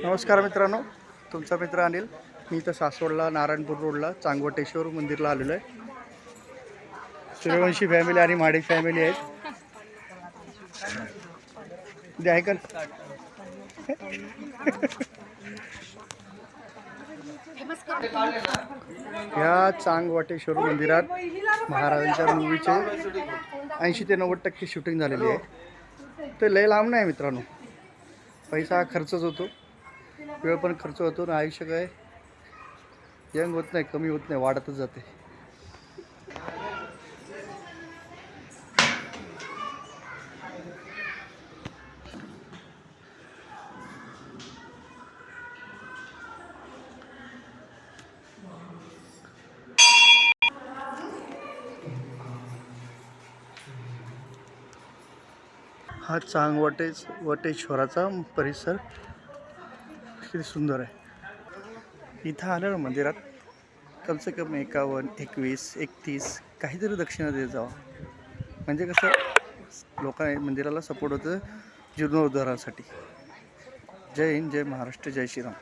नमस्कार मित्रांनो, तुमचा मित्र अनिल. मी इथं सासवडला नारायणपूर रोडला चांगवटेश्वर मंदिरला आलेलो आहे. सूर्यवंशी फॅमिली आणि माडी फॅमिली आहेत. उद्या आहे का या चांगवटेश्वर मंदिरात महाराजांच्या मूवीचे 80 ते 90% शूटिंग झालेली आहे. ते लय लांब नाही मित्रांनो, पैसा खर्चच होतो, वेळ पण खर्च होतो आणि आयुष्य काय यंग होत नाही, कमी होत नाही, वाढतच जाते. हा वटेश्वराचा परिसर किती सुंदर आहे. इथं आलं ना मंदिरात कमसे कम 51, 21, 31 काहीतरी दक्षिणा देत जावं. म्हणजे कसं लोकांना मंदिराला सपोर्ट होतं जीर्णोद्धारासाठी. जय हिंद, जय महाराष्ट्र, जय श्रीराम.